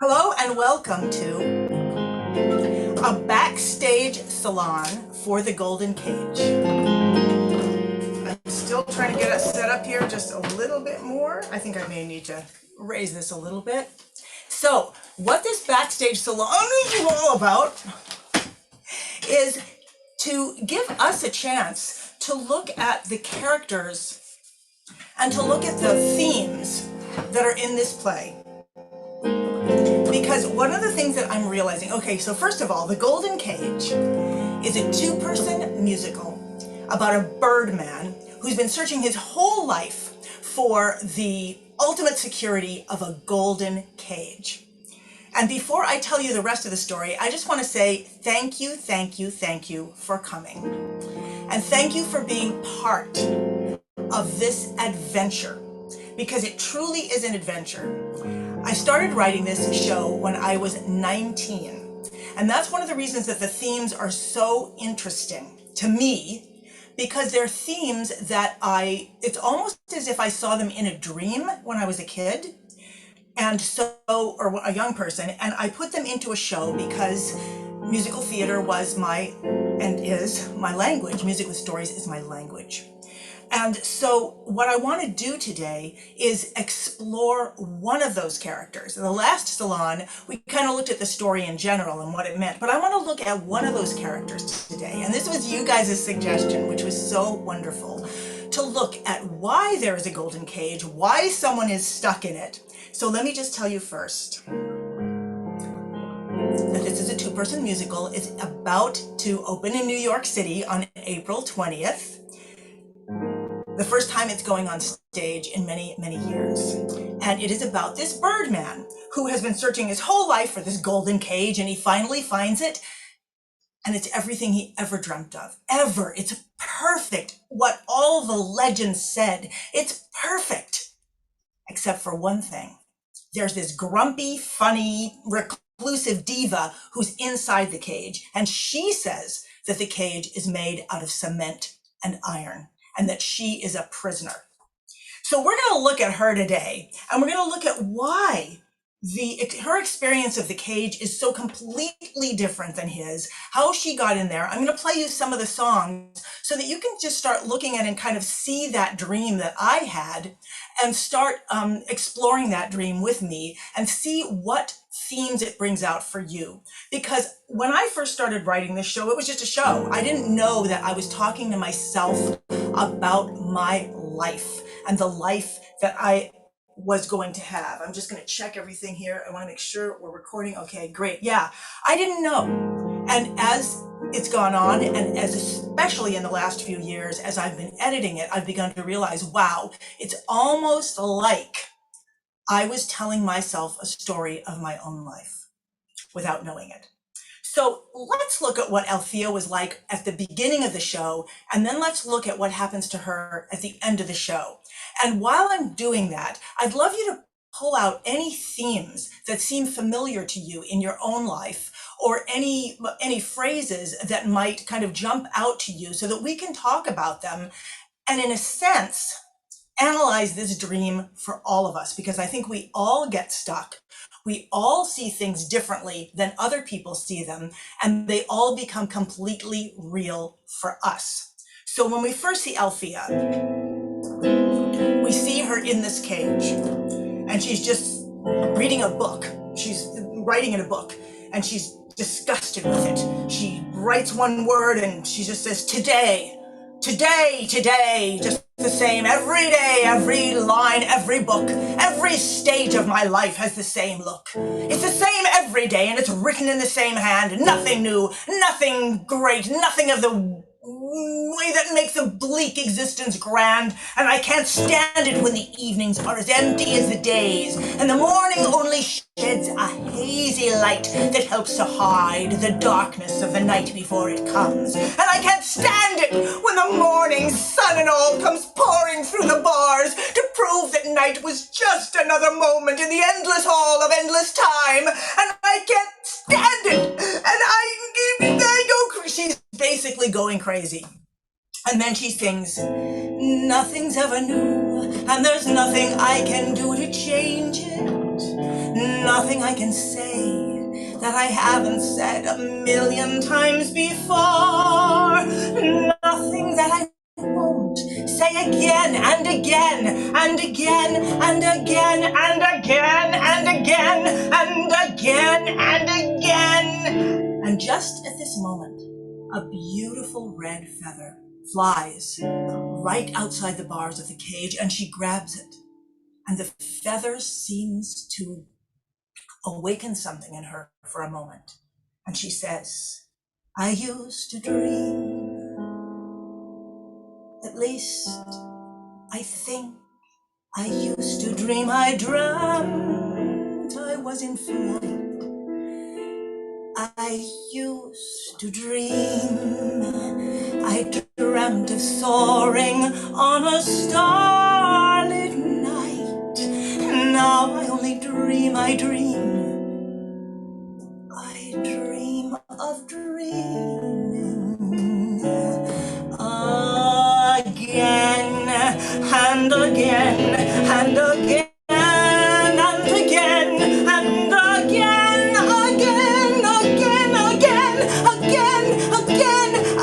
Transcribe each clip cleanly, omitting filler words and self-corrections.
Hello and welcome to a backstage salon for the Golden Cage. I'm still trying to get us set up here just a little bit more. I think I may need to raise this a little bit. So what this backstage salon is all about is to give us a chance to look at the characters and to look at the themes that are in this play. Because one of the things that I'm realizing, okay, so first of all, The Golden Cage is a two-person musical about a birdman who's been searching his whole life for the ultimate security of a golden cage. And before I tell you the rest of the story, I just want to say thank you for coming. And thank you for being part of this adventure, because it truly is an adventure. I started writing this show when I was 19, and that's one of the reasons that the themes are so interesting to me, because they're themes that it's almost as if I saw them in a dream when I was a kid, or a young person, and I put them into a show because musical theater was and is my language. Music with stories is my language. And so what I want to do today is explore one of those characters. In the last salon, we kind of looked at the story in general and what it meant, but I want to look at one of those characters today. And this was you guys' suggestion, which was so wonderful, to look at why there is a golden cage, why someone is stuck in it. So let me just tell you first that this is a two-person musical. It's about to open in New York City on April 20th. The first time it's going on stage in many, many years. And it is about this birdman who has been searching his whole life for this golden cage, and he finally finds it. And it's everything he ever dreamt of, ever. It's perfect. What all the legends said. It's perfect. Except for one thing. There's this grumpy, funny, reclusive diva who's inside the cage. And she says that the cage is made out of cement and iron, and that she is a prisoner. So we're going to look at her today, and we're going to look at why her experience of the cage is so completely different than his, how she got in there. I'm going to play you some of the songs so that you can just start looking at and kind of see that dream that I had, and start exploring that dream with me and see what themes it brings out for you. Because when I first started writing this show, it was just a show. I didn't know that I was talking to myself about my life and the life that I was going to have. I'm just going to check everything here. I want to make sure we're recording. Okay, great. Yeah, I didn't know. And as it's gone on, and as especially in the last few years, as I've been editing it, I've begun to realize, wow, it's almost like I was telling myself a story of my own life without knowing it. So let's look at what Alphea was like at the beginning of the show, and then let's look at what happens to her at the end of the show. And while I'm doing that, I'd love you to pull out any themes that seem familiar to you in your own life, or any phrases that might kind of jump out to you so that we can talk about them. And in a sense, analyze this dream for all of us, because I think we all get stuck. We all see things differently than other people see them, and they all become completely real for us. So when we first see Alphea, we see her in this cage, and she's just reading a book. She's writing in a book, and she's disgusted with it. She writes one word, and she just says, today, just the same every day, every line, every book, every stage of my life has the same look. It's the same every day, and it's written in the same hand. Nothing new, nothing great, nothing of the way that makes a bleak existence grand, and I can't stand it when the evenings are as empty as the days, and the morning only sheds a hazy light that helps to hide the darkness of the night before it comes. And I can't stand it when the morning sun and all comes pouring through the bars to prove that night was just another moment in the endless hall of endless time, and I can't stand it, and I go, she's basically going crazy. And then she sings, nothing's ever new, and there's nothing I can do to change it. nothing I can say that I haven't said a million times before. Nothing that I won't say again and again and again and again and again and again and again and again. And just at this moment, a beautiful red feather flies right outside the bars of the cage, and she grabs it. And the feather seems to awaken something in her for a moment. And she says, I used to dream, at least I think I used to dream. I dreamt I was in flight. I used to dream. I dreamt of soaring on a starlit night. Now I only dream, I dream of dreaming again and again and again and again and again,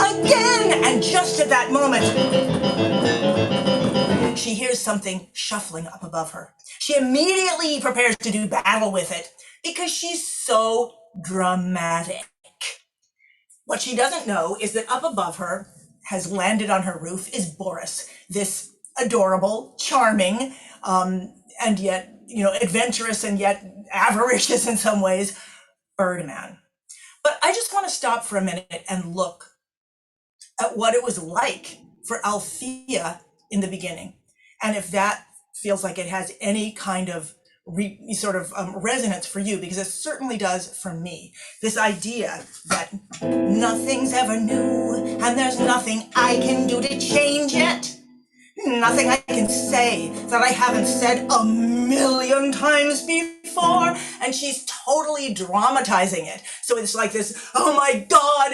again. And just at that moment, she hears something shuffling up above her. She immediately prepares to do battle with it because she's so dramatic. What she doesn't know is that up above her, has landed on her roof, is Boris, this adorable, charming, and yet, adventurous and yet avaricious in some ways, Birdman. But I just want to stop for a minute and look at what it was like for Alphea in the beginning, and if that feels like it has any kind of resonance for you, because it certainly does for me. This idea that nothing's ever new and there's nothing I can do to change it. Nothing I can say that I haven't said a million times before. And she's totally dramatizing it. So it's like this, oh my God,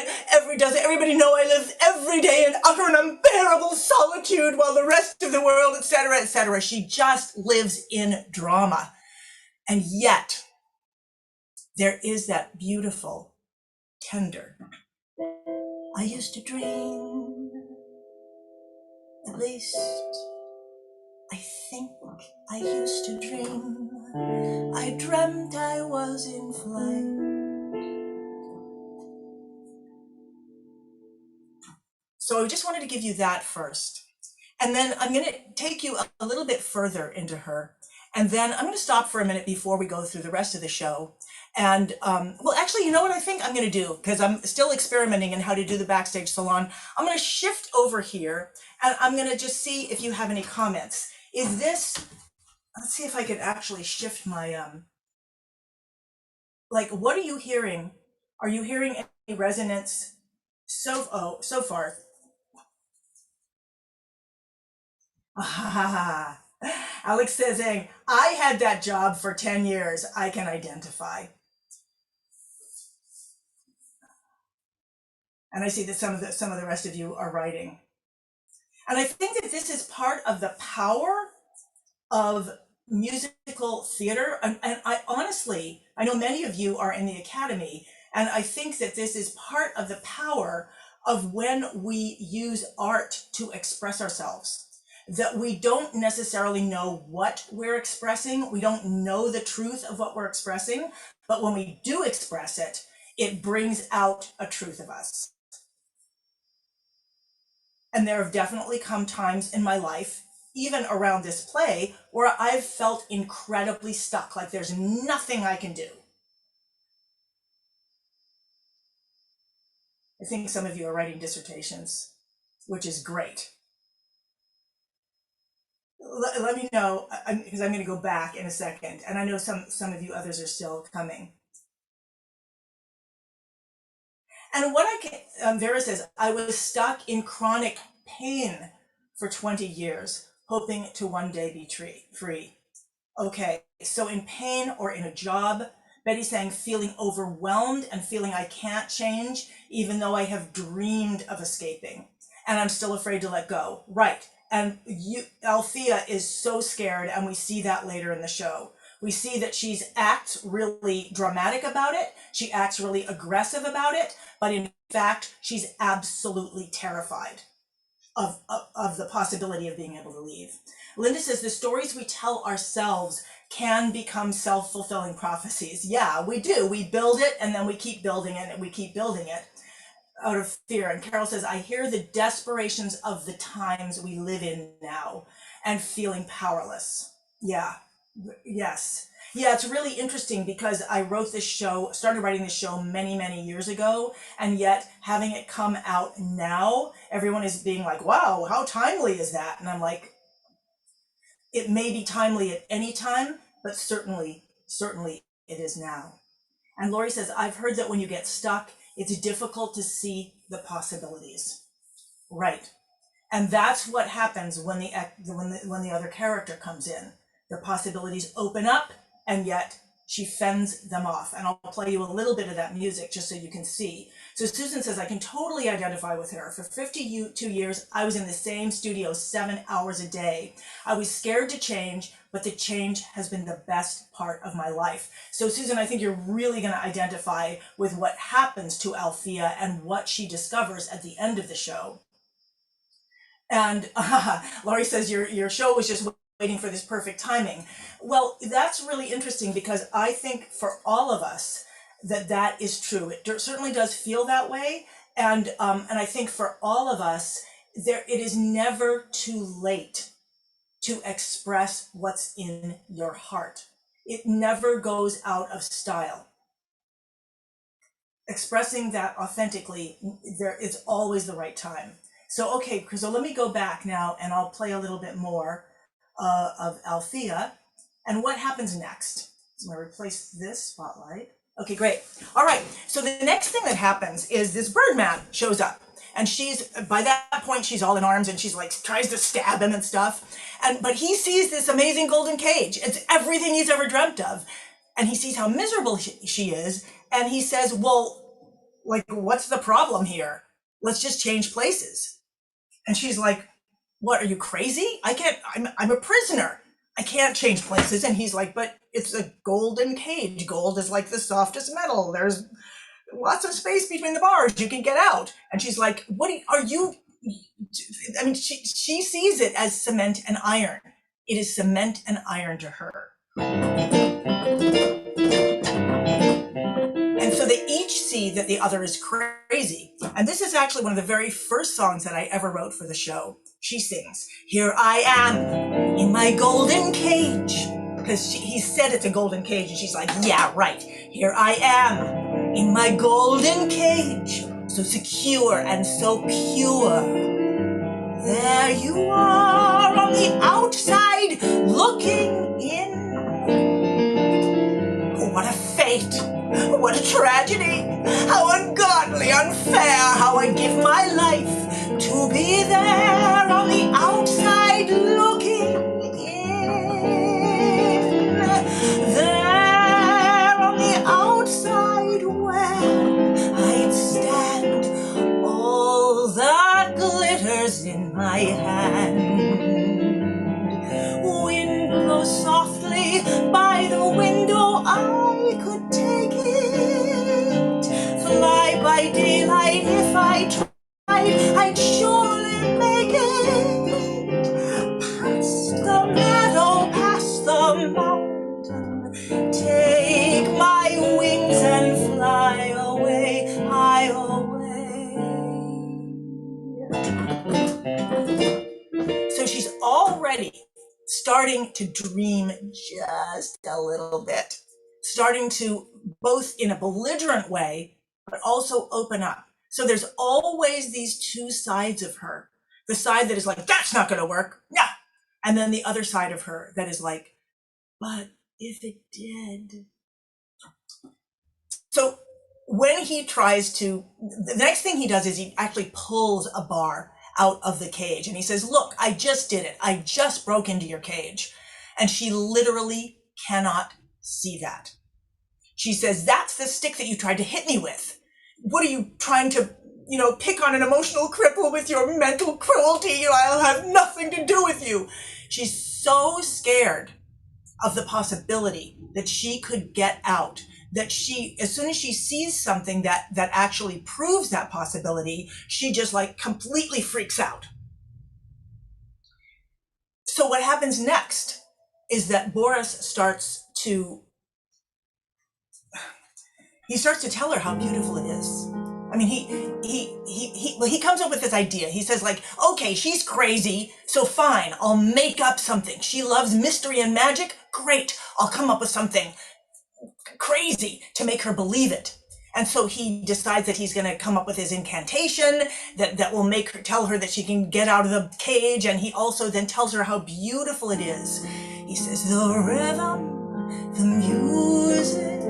does everybody know I live every day in utter and unbearable solitude while the rest of the world, etc., etc. She just lives in drama. And yet, there is that beautiful, tender, I used to dream, at least I think I used to dream. I dreamt I was in flight. So I just wanted to give you that first. And then I'm going to take you a little bit further into her. And then I'm going to stop for a minute before we go through the rest of the show. And well, actually, you know what I think I'm going to do? Because I'm still experimenting in how to do the Backstage Salon. I'm going to shift over here and I'm going to just see if you have any comments. Is this, let's see if I could actually shift my, like, what are you hearing? Are you hearing any resonance so far? Alex says, I had that job for 10 years. I can identify. And I see that some of the rest of you are writing. And I think that this is part of the power of musical theater. And I honestly, I know many of you are in the academy, and I think that this is part of the power of when we use art to express ourselves. That we don't necessarily know what we're expressing. We don't know the truth of what we're expressing, but when we do express it, it brings out a truth of us. And there have definitely come times in my life, even around this play, where I've felt incredibly stuck, like there's nothing I can do. I think some of you are writing dissertations, which is great. Let me know, because I'm going to go back in a second, and I know some of you others are still coming. And what I can, Vera says, I was stuck in chronic pain for 20 years, hoping to one day be free. Okay, so in pain or in a job, Betty's saying feeling overwhelmed and feeling I can't change, even though I have dreamed of escaping, and I'm still afraid to let go. Right. And Alphea is so scared, and we see that later in the show, We see that she acts really dramatic about it. She acts really aggressive about it, but in fact, she's absolutely terrified of the possibility of being able to leave. Linda says the stories we tell ourselves can become self-fulfilling prophecies. Yeah, we do. We build it and then we keep building it and we keep building it out of fear. And Carol says, I hear the desperations of the times we live in now and feeling powerless. Yeah, yes. Yeah, it's really interesting because I wrote this show, started writing this show many, many years ago, and yet having it come out now, everyone is being like, wow, how timely is that? And I'm like, it may be timely at any time, but certainly it is now. And Lori says, I've heard that when you get stuck, it's difficult to see the possibilities. Right. And that's what happens when the other character comes in. The possibilities open up, and yet she fends them off. And I'll play you a little bit of that music just so you can see. So Susan says, I can totally identify with her. For 52 years, I was in the same studio 7 hours a day. I was scared to change, but the change has been the best part of my life. So Susan, I think you're really going to identify with what happens to Alphea and what she discovers at the end of the show. And Laurie says your show was just waiting for this perfect timing. Well, that's really interesting because I think for all of us that is true. It certainly does feel that way, and I think for all of us, it is never too late to express what's in your heart. It never goes out of style. Expressing that authentically, there is always the right time. So, okay, so let me go back now and I'll play a little bit more of Alphea and what happens next. So I'm gonna replace this spotlight. Okay, great. All right, so the next thing that happens is this Birdman shows up. And by that point, she's all in arms and she's like, tries to stab him and stuff. But he sees this amazing golden cage. It's everything he's ever dreamt of. And he sees how miserable she is. And he says, well, like, what's the problem here? Let's just change places. And she's like, what, are you crazy? I'm a prisoner. I can't change places. And he's like, but it's a golden cage. Gold is like the softest metal. There's lots of space between the bars. You can get out. And she's like, what are you? I mean, she sees it as cement and iron. It is cement and iron to her. And so they each see that the other is crazy. And this is actually one of the very first songs that I ever wrote for the show. She sings, here I am in my golden cage. Because he said it's a golden cage, and she's like, yeah, right. Here I am in my golden cage, so secure and so pure. There you are on the outside looking in. Oh, what a fate, what a tragedy, how ungodly, unfair, how I give my life to be there on the outside looking in. There on the outside where I'd stand, all that glitters in my hand. Wind blows softly by the window, I could take it. Fly by daylight if I tried, I'd surely make it. Past the meadow, past the mountain, take my wings and fly away, high away. So she's already starting to dream just a little bit, starting to, both in a belligerent way, but also open up. So there's always these two sides of her. The side that is like, that's not going to work. No. And then the other side of her that is like, but if it did. So when he tries to, the next thing he does is he actually pulls a bar out of the cage. And he says, look, I just did it. I just broke into your cage. And she literally cannot see that. She says, that's the stick that you tried to hit me with. What are you trying to, pick on an emotional cripple with your mental cruelty? I'll have nothing to do with you. She's so scared of the possibility that she could get out, that she, as soon as she sees something that actually proves that possibility, she just like completely freaks out. So what happens next is that Boris starts to tell her how beautiful it is. I mean, he comes up with this idea. He says like, okay, she's crazy, so fine, I'll make up something. She loves mystery and magic. Great, I'll come up with something crazy to make her believe it. And so he decides that he's going to come up with his incantation that will make her, tell her that she can get out of the cage. And he also then tells her how beautiful it is. He says, the rhythm, the music,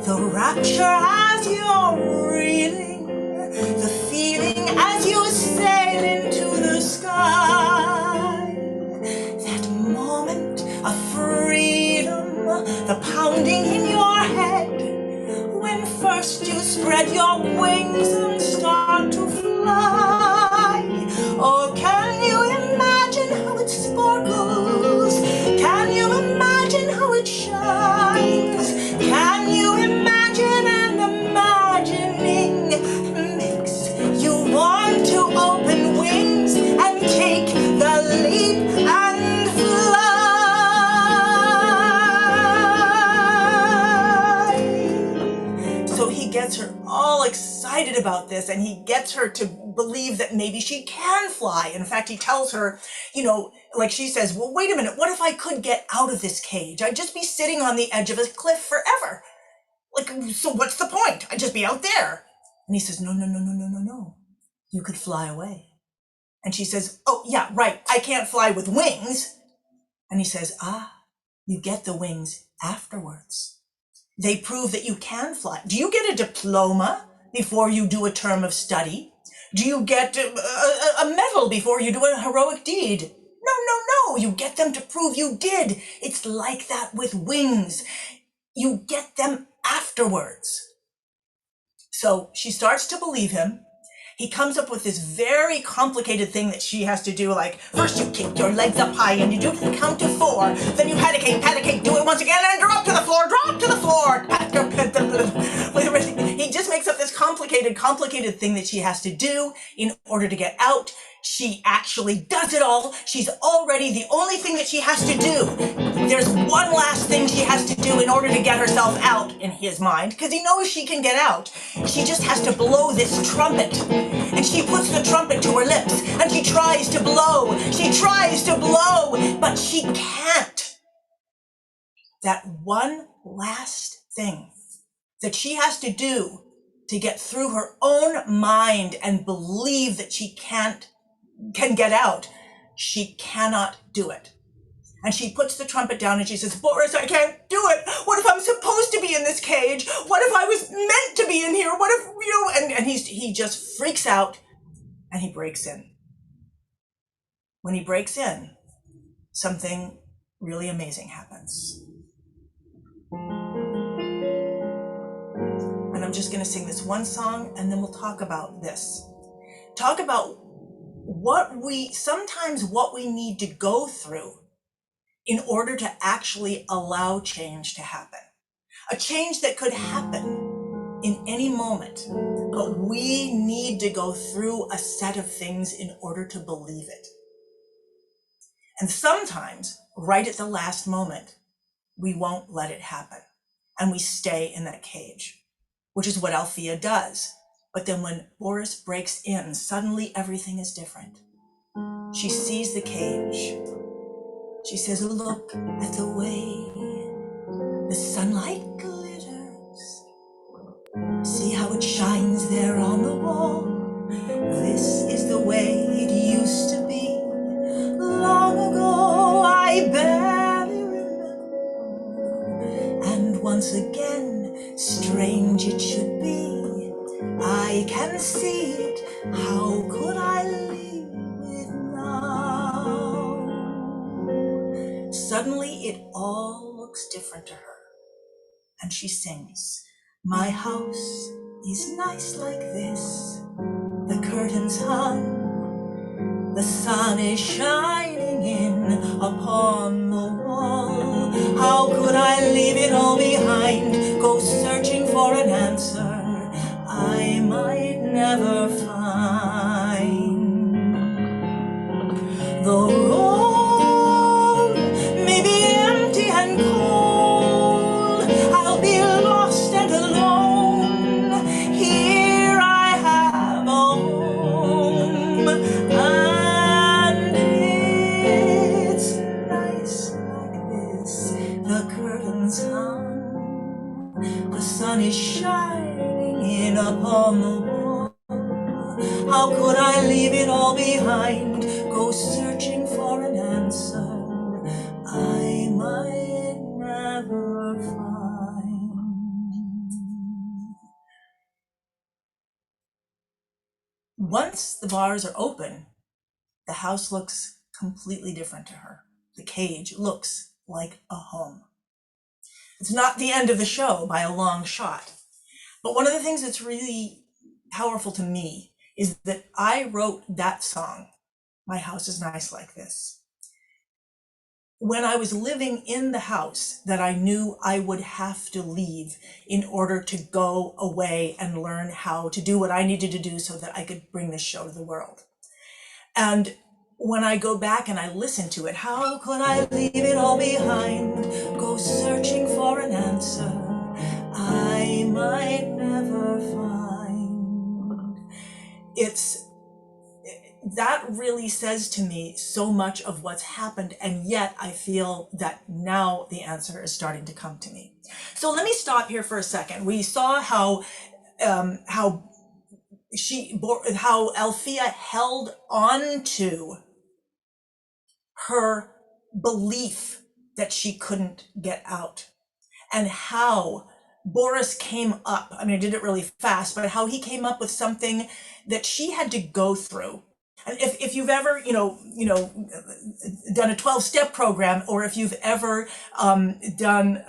the rapture as you're reeling, the feeling as you sail into the sky, that moment of freedom, the pounding in your head, when first you spread your wings and start to fly. Oh, can you imagine how it sparkles? Can you imagine how it shines? Can you imagine, and imagining makes you want to open wings and take the leap and fly. So he gets her all excited about this, and he gets her to believe that maybe she can fly. In fact, he tells her, you know, like she says, well, wait a minute, what if I could get out of this cage? I'd just be sitting on the edge of a cliff forever. Like, so what's the point? I'd just be out there. And he says, no, no, no, no, no, no, no. You could fly away. And she says, oh, yeah, right, I can't fly with wings. And he says, you get the wings afterwards. They prove that you can fly. Do you get a diploma before you do a term of study? Do you get a medal before you do a heroic deed? No, no, no. You get them to prove you did. It's like that with wings. You get them afterwards. So she starts to believe him. He comes up with this very complicated thing that she has to do, like, first you kick your legs up high and you do the count to 4, then you paddicate, do it once again, and drop to the floor. He just makes up this complicated thing that she has to do in order to get out. She actually does it all. She's already the only thing that she has to do. There's one last thing she has to do in order to get herself out, in his mind, because he knows she can get out. She just has to blow this trumpet. And she puts the trumpet to her lips, and she tries to blow, but she can't. That one last thing that she has to do to get through her own mind and believe that she can get out, she cannot do it. And she puts the trumpet down and she says, Boris, I can't do it. What if I'm supposed to be in this cage? What if I was meant to be in here? What if, you know, and he just freaks out and he breaks in. When he breaks in, something really amazing happens. And I'm just going to sing this one song and then we'll talk about this. Talk about what we need to go through in order to actually allow change to happen. A change that could happen in any moment, but we need to go through a set of things in order to believe it. And sometimes, right at the last moment, we won't let it happen, and we stay in that cage, which is what Alphea does. But then when Boris breaks in, suddenly everything is different. She sees the cage. She says, look at the way the sunlight glitters. See how it shines there on the wall. This is the way it used to be. Long ago, I barely remember. And once again, strange it should be. I can see it. How could I leave it now? Suddenly, it all looks different to her. And she sings, my house is nice like this. The curtains hung, the sun is shining in upon the wall. How could I leave it all behind, go searching for an answer I might never find? The road may be empty and cold, I'll be lost and alone. Here I have a home, and it's nice like this. The curtains hung, the sun is shining in upon the wall. How could I leave it all behind, go searching for an answer I might never find? Once the bars are open, the house looks completely different to her. The cage looks like a home. It's not the end of the show by a long shot. But one of the things that's really powerful to me is that I wrote that song, My House is Nice Like This, when I was living in the house that I knew I would have to leave in order to go away and learn how to do what I needed to do so that I could bring this show to the world. And when I go back and I listen to it, how could I leave it all behind, go searching for an answer I might never find? That really says to me so much of what's happened, and yet I feel that now the answer is starting to come to me. So let me stop here for a second. We saw how Alphea held on to her belief that she couldn't get out, and how Boris came up. I mean, I did it really fast, but how he came up with something that she had to go through. And if you've ever, done a 12-step program, or if you've ever done,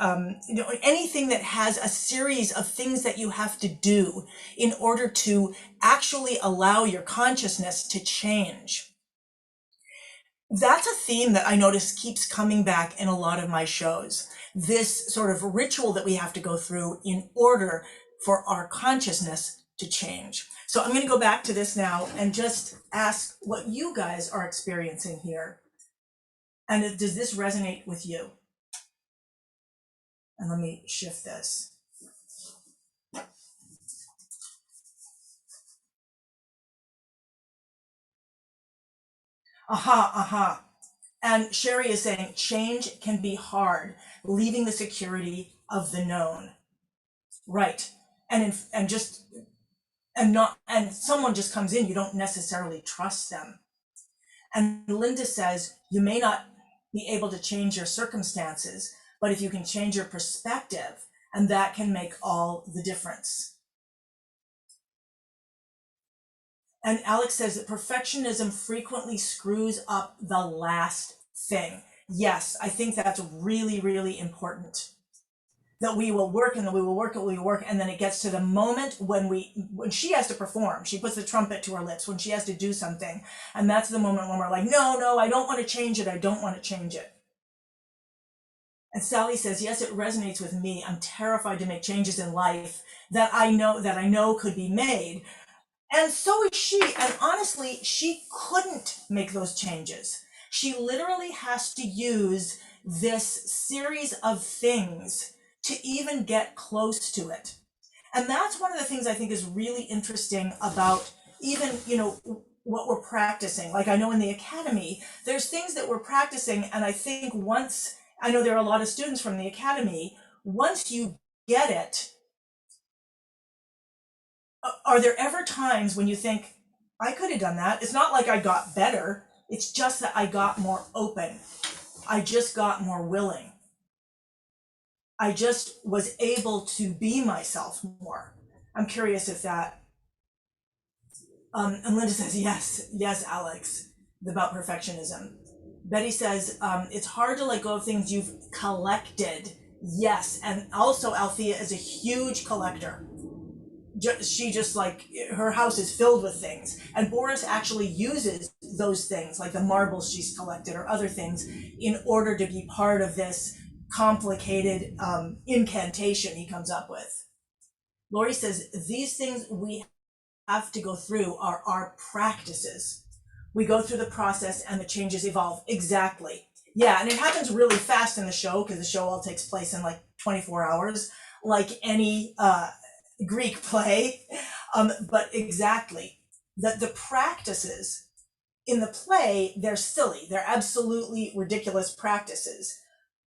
anything that has a series of things that you have to do in order to actually allow your consciousness to change, that's a theme that I notice keeps coming back in a lot of my shows. This sort of ritual that we have to go through in order for our consciousness to change. So I'm going to go back to this now and just ask what you guys are experiencing here. And does this resonate with you? And let me shift this. Aha. And Sherry is saying change can be hard, leaving the security of the known. Right. And someone just comes in, you don't necessarily trust them. And Linda says, you may not be able to change your circumstances, but if you can change your perspective, and that can make all the difference. And Alex says that perfectionism frequently screws up the last thing. Yes, I think that's really, really important. That we will work and we will work and we will work, and then it gets to the moment when she has to perform. She puts the trumpet to her lips when she has to do something, and that's the moment when we're like, no, I don't want to change it. I don't want to change it. And Sally says, yes, it resonates with me. I'm terrified to make changes in life that I know could be made. And so is she. And honestly, she couldn't make those changes. She literally has to use this series of things to even get close to it. And that's one of the things I think is really interesting about even, what we're practicing. Like, I know in the academy, there's things that we're practicing. And I think I know there are a lot of students from the academy, once you get it, are there ever times when you think, I could have done that? It's not like I got better. It's just that I got more open. I just got more willing. I just was able to be myself more. I'm curious if that, and Linda says, yes, Alex, about perfectionism. Betty says, it's hard to let go of things you've collected. Yes, and also Alphea is a huge collector. She just her house is filled with things, and Boris actually uses those things like the marbles she's collected or other things in order to be part of this complicated incantation he comes up with. Laurie says, these things we have to go through are our practices. We go through the process and the changes evolve. Exactly. Yeah, and it happens really fast in the show because the show all takes place in like 24 hours, like any Greek play. But exactly, the practices in the play, they're silly. They're absolutely ridiculous practices.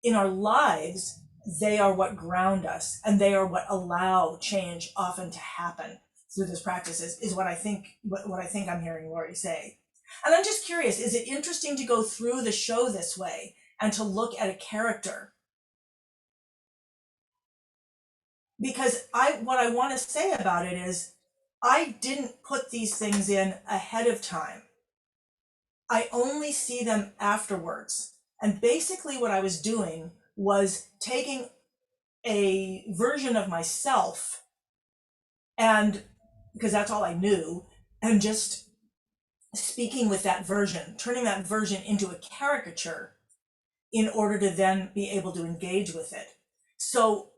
In our lives, they are what ground us, and they are what allow change often to happen through those practices, is what I think I'm hearing Laurie say. And I'm just curious, is it interesting to go through the show this way and to look at a character? Because what I want to say about it is, I didn't put these things in ahead of time. I only see them afterwards. And basically what I was doing was taking a version of myself, and because that's all I knew, and just speaking with that version, turning that version into a caricature in order to then be able to engage with it. So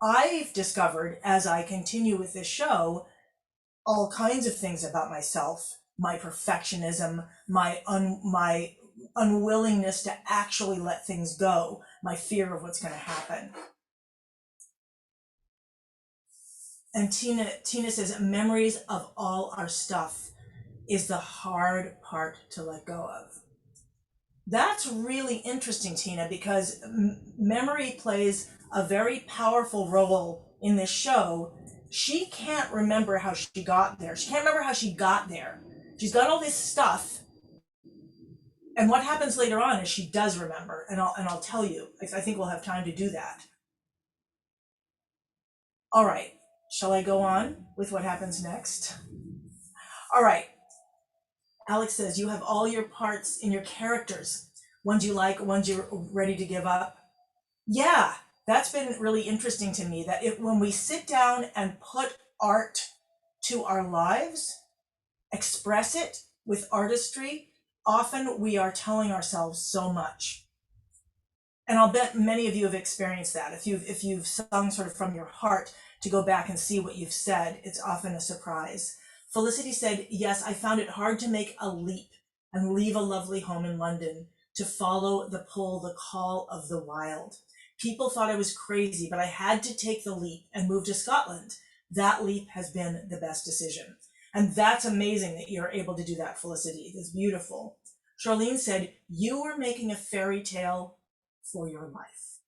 I've discovered, as I continue with this show, all kinds of things about myself, my perfectionism, my unwillingness to actually let things go, my fear of what's going to happen. And Tina says, memories of all our stuff is the hard part to let go of. That's really interesting, Tina, because memory plays a very powerful role in this show. She can't remember how she got there. She can't remember how she got there. She's got all this stuff. And what happens later on is she does remember, and I'll tell you. I think we'll have time to do that. All right, shall I go on with what happens next? All right. Alex says, you have all your parts in your characters. Ones you like, ones you're ready to give up. Yeah, that's been really interesting to me, that when we sit down and put art to our lives, express it with artistry, often we are telling ourselves so much. And I'll bet many of you have experienced that. If you've sung sort of from your heart, to go back and see what you've said, it's often a surprise. Felicity said, yes, I found it hard to make a leap and leave a lovely home in London to follow the pull, the call of the wild. People thought I was crazy, but I had to take the leap and move to Scotland. That leap has been the best decision. And that's amazing that you're able to do that, Felicity. It's beautiful. Charlene said, you were making a fairy tale for your life.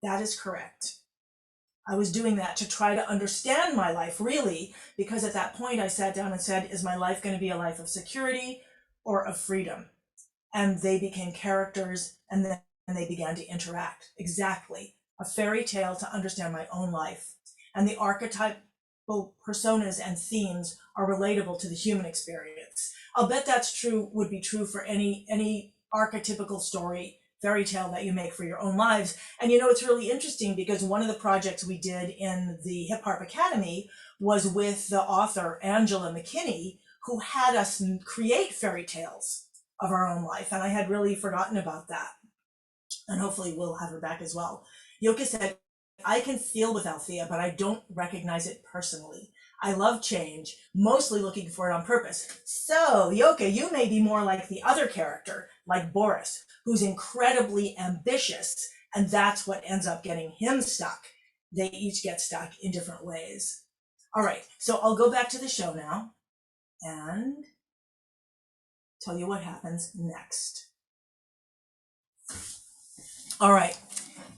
That is correct. I was doing that to try to understand my life, really, because at that point I sat down and said, is my life going to be a life of security or of freedom? And they became characters, and then they began to interact. Exactly. A fairy tale to understand my own life. And the archetypal personas and themes are relatable to the human experience. I'll bet that's true, would be true for any archetypical story, fairy tale that you make for your own lives. And you know, it's really interesting because one of the projects we did in the Hip Hop Academy was with the author Angela McKinney, who had us create fairy tales of our own life. And I had really forgotten about that. And hopefully we'll have her back as well. Yoka said, I can feel with Alphea, but I don't recognize it personally. I love change, mostly looking for it on purpose. So, Yoka, you may be more like the other character, like Boris, who's incredibly ambitious, and that's what ends up getting him stuck. They each get stuck in different ways. All right, so I'll go back to the show now and tell you what happens next. All right,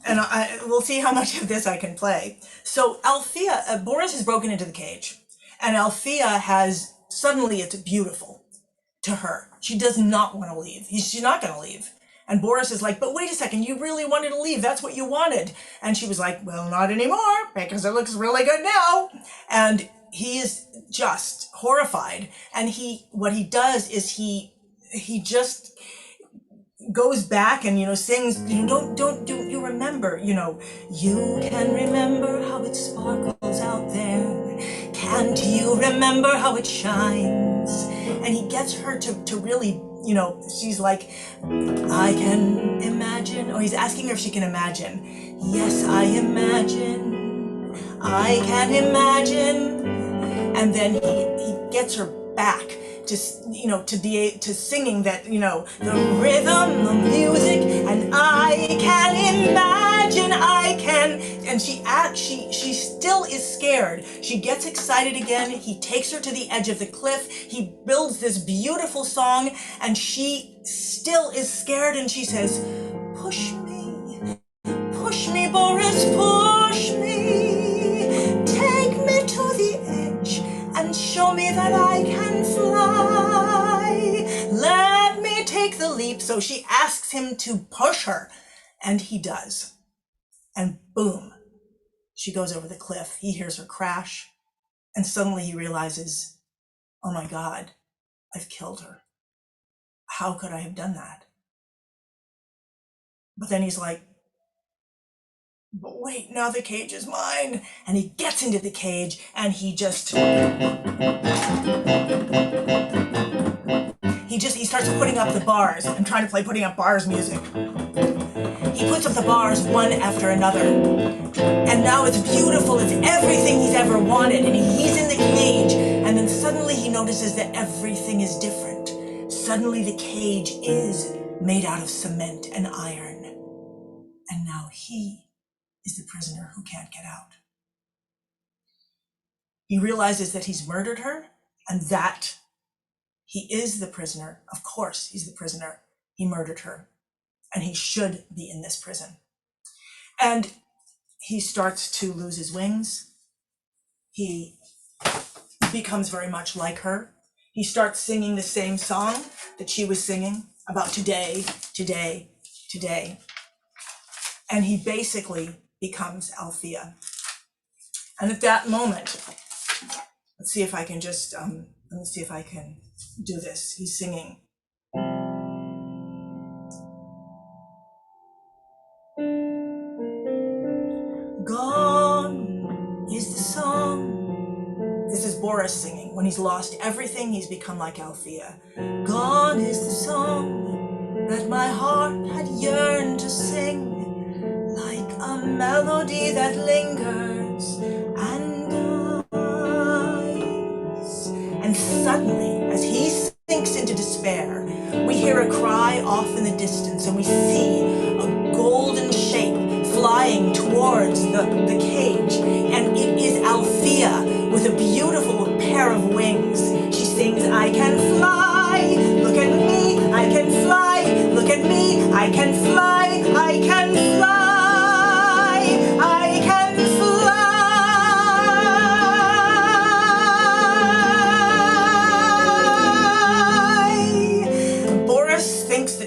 and we'll see how much of this I can play. So Alphea, Boris has broken into the cage, and Alphea has, suddenly it's beautiful to her. She does not want to leave. She's not going to leave. And Boris is like, but wait a second, you really wanted to leave. That's what you wanted. And she was like, well, not anymore, because it looks really good now. And he is just horrified. And what he does is he just goes back and, sings, don't you remember, you can remember how it sparkles out there. Can't you remember how it shines? And he gets her to really, she's like, I can imagine, or he's asking her if she can imagine. Yes, I imagine, I can imagine. And then he gets her back to to singing that, the rhythm, the music, and I can imagine, I can. And she still is scared. She gets excited again. He takes her to the edge of the cliff. He builds this beautiful song, and she still is scared, and she says, push me, Boris, push me. Take me to the edge and show me that I can fly. Let me take the leap. So she asks him to push her, and he does. And boom, she goes over the cliff. He hears her crash, and suddenly he realizes, oh my God, I've killed her. How could I have done that? But then he's like, but wait, now the cage is mine. And he gets into the cage, and he starts putting up the bars and trying to play putting up bars music. He puts up the bars one after another. And now it's beautiful. It's everything he's ever wanted. And he's in the cage. And then suddenly he notices that everything is different. Suddenly the cage is made out of cement and iron. And now he is the prisoner who can't get out. He realizes that he's murdered her, and that he is the prisoner. Of course, he's the prisoner. He murdered her, and he should be in this prison. And he starts to lose his wings. He becomes very much like her. He starts singing the same song that she was singing about today, today, today. And he basically becomes Alphea. And at that moment, let's see if I can just, let me see if I can do this. He's singing. Gone is the song. This is Boris singing. When he's lost everything, he's become like Alphea. Gone is the song that my heart had yearned to sing, like a melody that lingers and dies. And suddenly, as he sinks into despair, we hear a cry off in the distance, and we see a golden shape flying towards the cage. And it is Alphea with a beautiful pair of wings. She sings, I can fly, look at me, I can fly, look at me, I can fly, I can fly.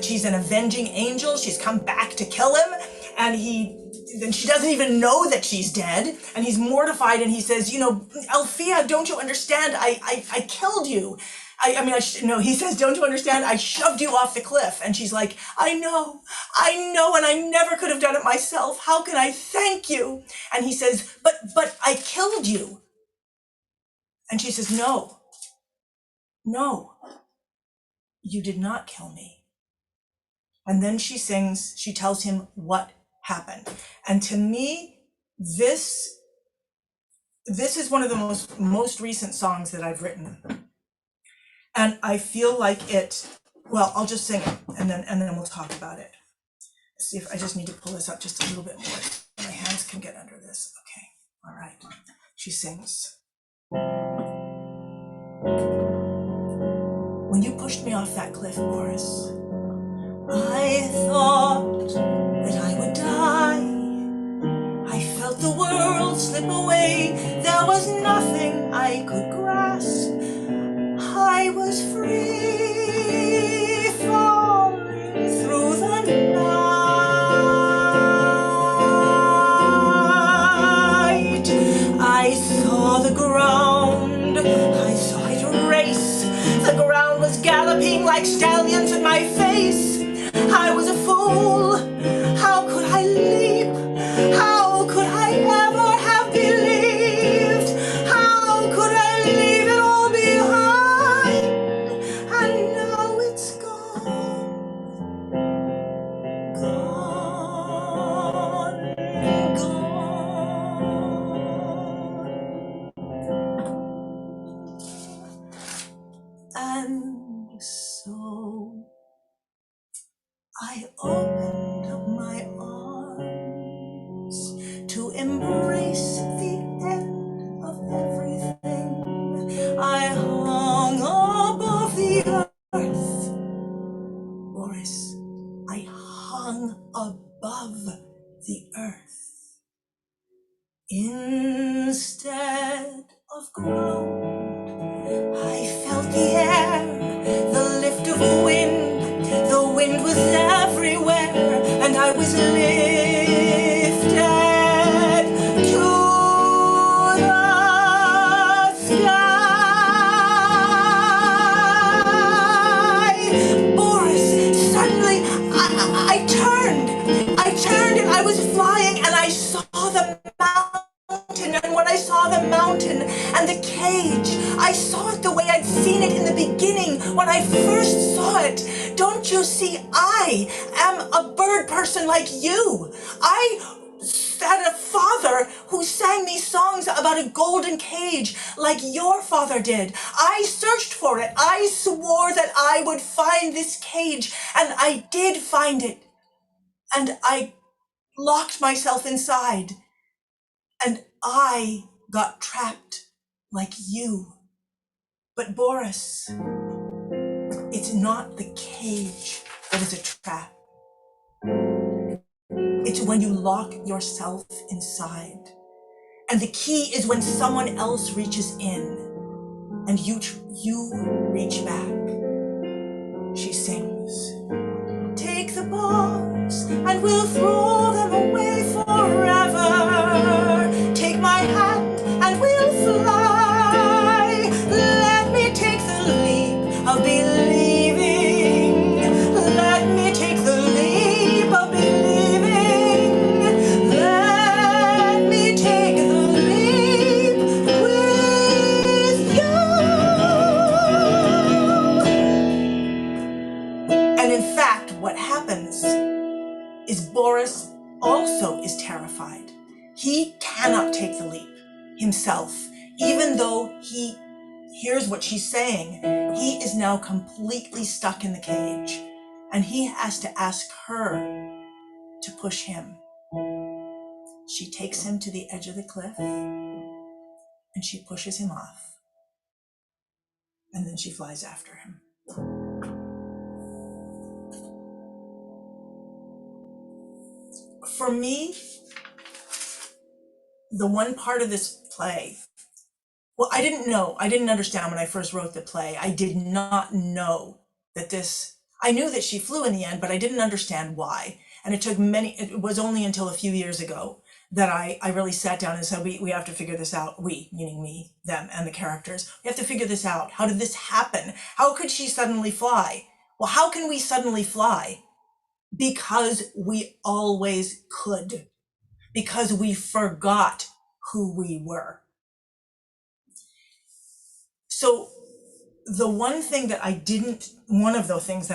She's an avenging angel. She's come back to kill him, and then she doesn't even know that she's dead, and he's mortified, and he says, Alphea, don't you understand? I killed you. He says, don't you understand? I shoved you off the cliff. And she's like, I know, and I never could have done it myself. How can I thank you? And he says, but I killed you. And she says, no, you did not kill me. And then she sings, she tells him what happened. And to me, this is one of the most recent songs that I've written. And I feel like I'll just sing it, and then we'll talk about it. Let's see if I just need to pull this up just a little bit more. My hands can get under this. Okay, all right. She sings. When you pushed me off that cliff, Boris, I thought that I would die. I felt the world slip away. There was nothing I could grasp. I was free, falling through the night. I saw the ground. I saw it race. The ground was galloping like stallions at my face. I was a fool. How could I leap? How could I ever have believed? How could I leave it all behind? And now it's gone. opened up my arms to embrace the end of everything. I hung above the earth. Boris, I hung above the earth. Instead of ground, I felt the air, the lift of wind. The wind was everywhere, and I was lifted to the sky. Boris, suddenly I turned and I was flying, and I saw the mountain. And when I saw the mountain and the cage, I saw it the way I'd seen it in the beginning when I first saw it. Don't you see? I am a bird person like you. I had a father who sang me songs about a golden cage like your father did. I searched for it. I swore that I would find this cage, and I did find it. And I locked myself inside, and I got trapped like you. But Boris, it's not the cage that is a trap. It's when you lock yourself inside. And the key is when someone else reaches in and you reach back. She sings, "Take the bars and we'll throw them away forever. Take my hand and we'll fly. Let me take the leap of believing. Let me take the leap of believing. Let me take the leap with you." And in fact, what happens is Boris also is terrified. He cannot take the leap himself, even though he hears what she's saying. He is now completely stuck in the cage, and he has to ask her to push him. She takes him to the edge of the cliff, and she pushes him off, and then she flies after him. For me, the one part of this play, well, I didn't understand when I first wrote the play. I did not know that I knew that she flew in the end, but I didn't understand why. And it was only until a few years ago that I really sat down and said, we have to figure this out. We, meaning me, them, and the characters. We have to figure this out. How did this happen? How could she suddenly fly? Well, how can we suddenly fly? Because we always could. Because we forgot who we were. So one of the things that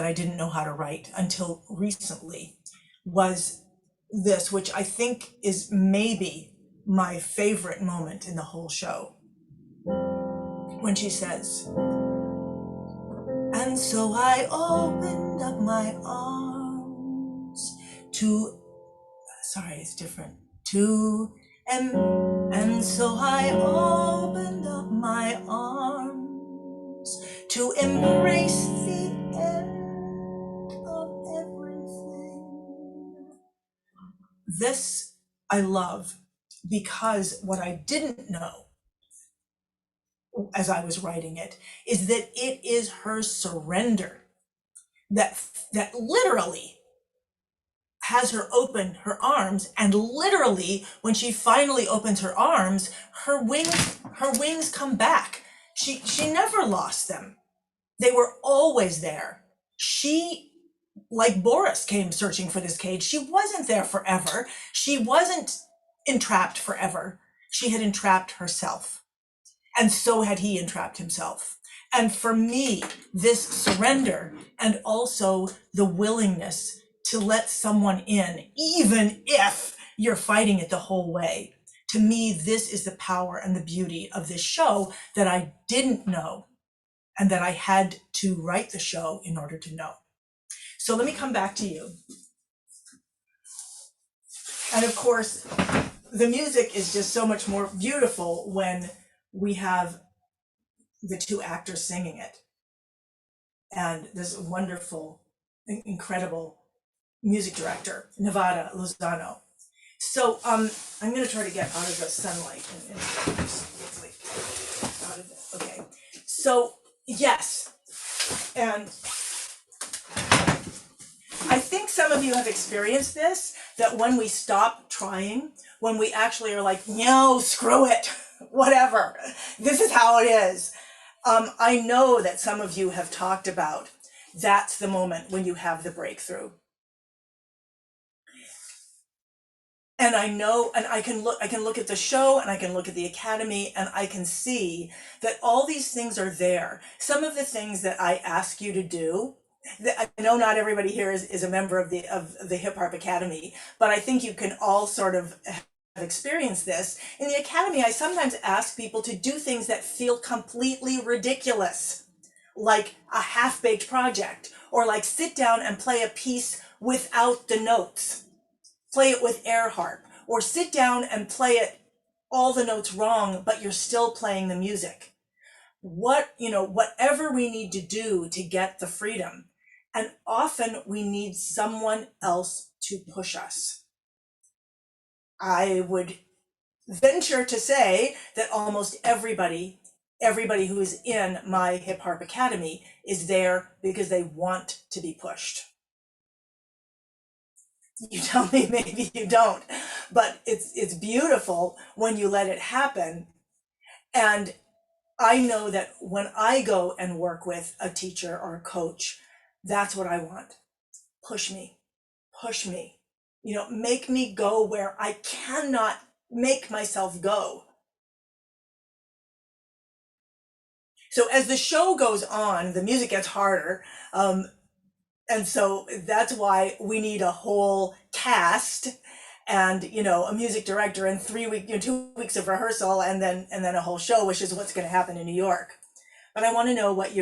I didn't know how to write until recently was this, which I think is maybe my favorite moment in the whole show. When she says, "And so I opened up my arms to," sorry, it's different, and so I opened up my arms to embrace the end of everything. This I love, because what I didn't know as I was writing it is that it is her surrender that literally has her open her arms, and literally when she finally opens her arms, her wings come back. She never lost them. They were always there. She, like Boris, came searching for this cage. She wasn't there forever. She wasn't entrapped forever. She had entrapped herself. And so had he entrapped himself. And for me, this surrender and also the willingness to let someone in, even if you're fighting it the whole way, to me, this is the power and the beauty of this show that I didn't know, and that I had to write the show in order to know. So let me come back to you. And of course, the music is just so much more beautiful when we have the two actors singing it. And this wonderful, incredible music director, Nevada Lozano. So I'm going to try to get out of the sunlight and out of it. Okay. So yes, and I think some of you have experienced this, that when we stop trying, when we actually are like, no, screw it, whatever, this is how it is. I know that some of you have talked about that's the moment when you have the breakthrough. And I know, and I can look at the show and I can look at the Academy and I can see that all these things are there. Some of the things that I ask you to do, I know not everybody here is a member of the Hip Hop Academy, but I think you can all sort of have experienced this. In the Academy, I sometimes ask people to do things that feel completely ridiculous, like a half-baked project, or like sit down and play a piece without the notes. Play it with air harp, or sit down and play it all the notes wrong, but you're still playing the music. Whatever we need to do to get the freedom. And often we need someone else to push us. I would venture to say that almost everybody who is in my Hip Hop Academy is there because they want to be pushed. You tell me maybe you don't, but it's beautiful when you let it happen. And I know that when I go and work with a teacher or a coach, that's what I want. Push me, make me go where I cannot make myself go. So as the show goes on, the music gets harder. And so that's why we need a whole cast and a music director and 2 weeks of rehearsal and then a whole show, which is what's going to happen in New York. But I want to know what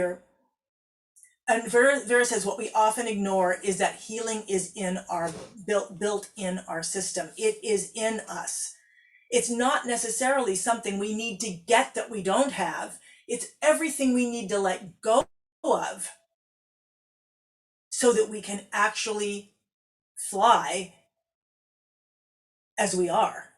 and Vera says what we often ignore is that healing is in our built in our system. It is in us. It's not necessarily something we need to get that we don't have. It's everything we need to let go of, so that we can actually fly as we are.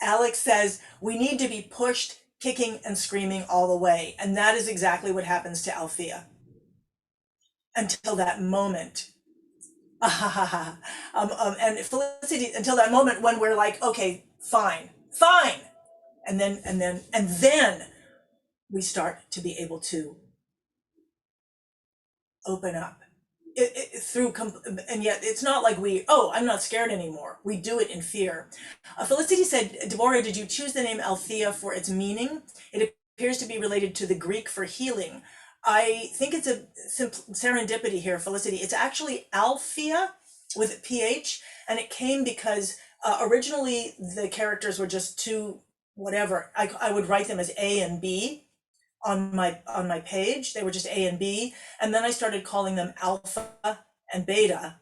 Alex says, we need to be pushed, kicking and screaming all the way. And that is exactly what happens to Alphea. Until that moment. And Felicity, until that moment when we're like, okay, fine. And then we start to be able to open up and yet it's not like I'm not scared anymore. We do it in fear. Felicity said, Deborah, did you choose the name Althea for its meaning? It appears to be related to the Greek for healing. I think it's a serendipity here, Felicity. It's actually Alphea with a PH, and it came because originally the characters were just two, whatever. I would write them as A and B on my page. They were just A and B, and then I started calling them Alpha and Beta.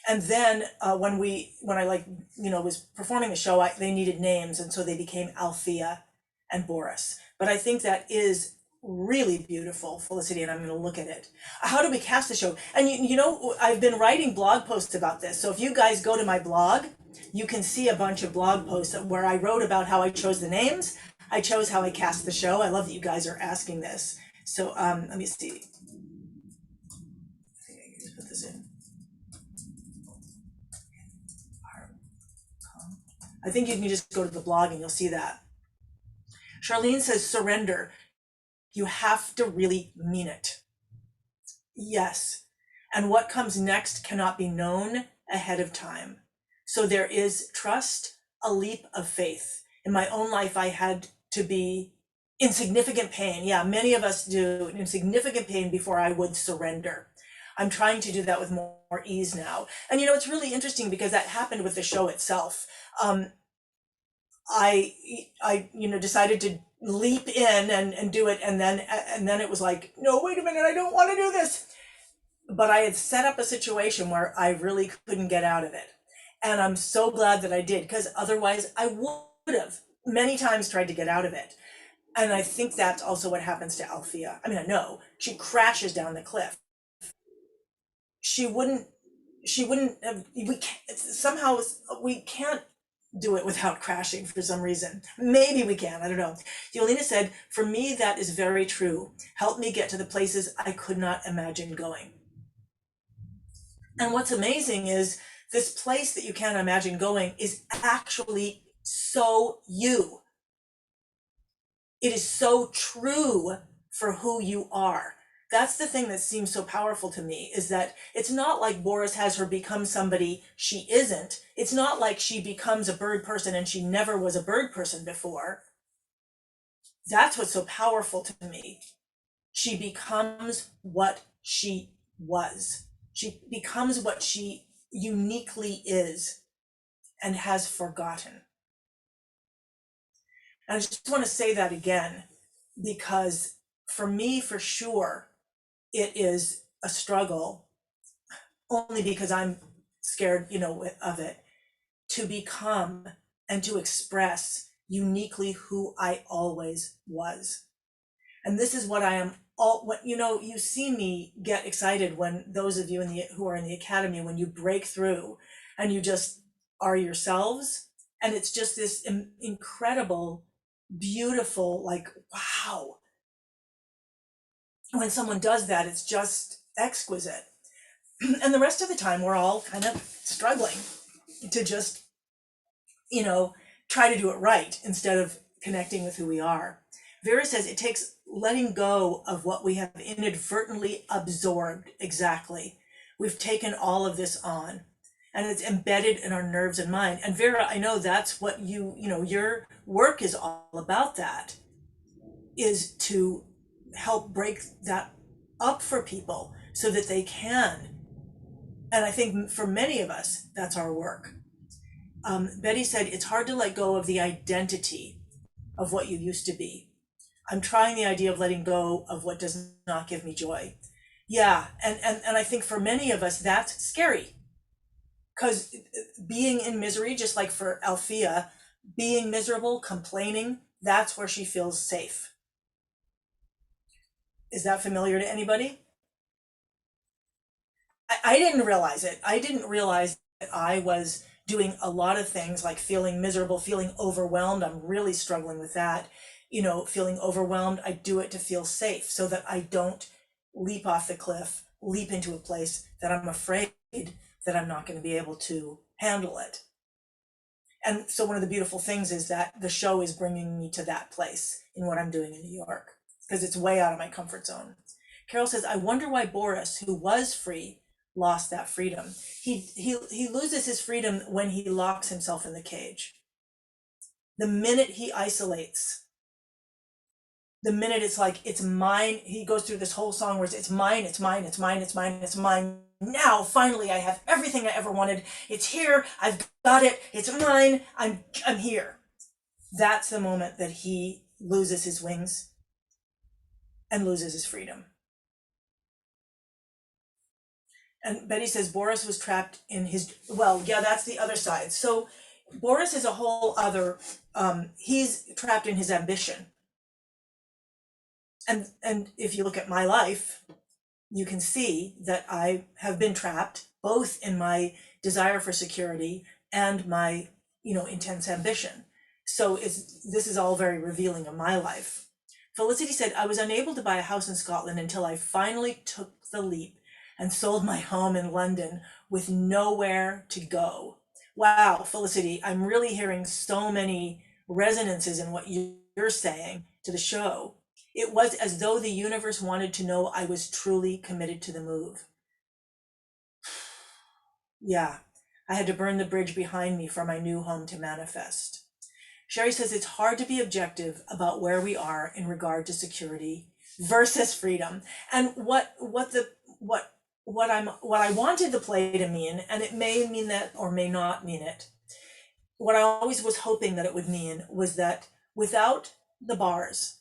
And then when I was performing the show, they needed names, and so they became Althea and Boris. But I think that is really beautiful, Felicity, and I'm going to look at it. How do we cast the show? And I've been writing blog posts about this. So if you guys go to my blog, you can see a bunch of blog posts where I wrote about how I chose the names. I chose how I cast the show. I love that you guys are asking this. So let me see. I think I can just put this in. I think you can just go to the blog and you'll see that. Charlene says, surrender. You have to really mean it. Yes. And what comes next cannot be known ahead of time. So there is trust, a leap of faith. In my own life, I had to be in significant pain. Yeah, many of us do, in significant pain before I would surrender. I'm trying to do that with more ease now. And it's really interesting because that happened with the show itself. I decided to leap in and do it, and then it was like, no, wait a minute, I don't want to do this. but I had set up a situation where I really couldn't get out of it. And I'm so glad that I did, because otherwise I would have many times tried to get out of it. And I think that's also what happens to Althea. I mean, I know she crashes down the cliff. She wouldn't, she wouldn't have, we can't, somehow we can't do it without crashing for some reason. Maybe we can, I don't know. Yolena said, for me, that is very true. Help me get to the places I could not imagine going. And what's amazing is this place that you can't imagine going is actually so you. It is so true for who you are. That's the thing that seems so powerful to me, is that it's not like Boris has her become somebody she isn't. It's not like she becomes a bird person and she never was a bird person before. That's what's so powerful to me. She becomes what she was. She becomes what she uniquely is and has forgotten. And I just want to say that again, because for me, for sure, it is a struggle, only because I'm scared, of it, to become and to express uniquely who I always was. And this is what I am you see me get excited when those of you who are in the academy, when you break through and you just are yourselves, and it's just this incredible, beautiful, like, wow. When someone does that, it's just exquisite. And the rest of the time, we're all kind of struggling to just, try to do it right instead of connecting with who we are. Vera says it takes letting go of what we have inadvertently absorbed. Exactly. We've taken all of this on, and it's embedded in our nerves and mind. And Vera, I know that's what your work is all about, that is to help break that up for people so that they can. And I think for many of us, that's our work. Betty said, it's hard to let go of the identity of what you used to be. I'm trying the idea of letting go of what does not give me joy. Yeah, and I think for many of us, that's scary. Because being in misery, just like for Alphea, being miserable, complaining, that's where she feels safe. Is that familiar to anybody? I didn't realize it. I didn't realize that I was doing a lot of things like feeling miserable, feeling overwhelmed. I'm really struggling with that. Feeling overwhelmed, I do it to feel safe so that I don't leap off the cliff, leap into a place that I'm afraid that I'm not going to be able to handle it. And so one of the beautiful things is that the show is bringing me to that place in what I'm doing in New York, because it's way out of my comfort zone. Carol says, I wonder why Boris, who was free, lost that freedom. He loses his freedom when he locks himself in the cage. The minute he isolates, the minute it's like, it's mine, he goes through this whole song where it's mine, it's mine, it's mine, it's mine, it's mine. Now, finally, I have everything I ever wanted. It's here, I've got it, it's mine, I'm here. That's the moment that he loses his wings and loses his freedom. And Betty says Boris was trapped in his, well, yeah, that's the other side. So Boris is a whole other, he's trapped in his ambition. And if you look at my life, you can see that I have been trapped both in my desire for security and my, intense ambition. So this is all very revealing of my life. Felicity said, I was unable to buy a house in Scotland until I finally took the leap and sold my home in London with nowhere to go. Wow, Felicity, I'm really hearing so many resonances in what you're saying to the show. It was as though the universe wanted to know I was truly committed to the move. Yeah, I had to burn the bridge behind me for my new home to manifest. Sherry says it's hard to be objective about where we are in regard to security versus freedom. And what I wanted the play to mean, and it may mean that or may not mean it. What I always was hoping that it would mean was that without the bars,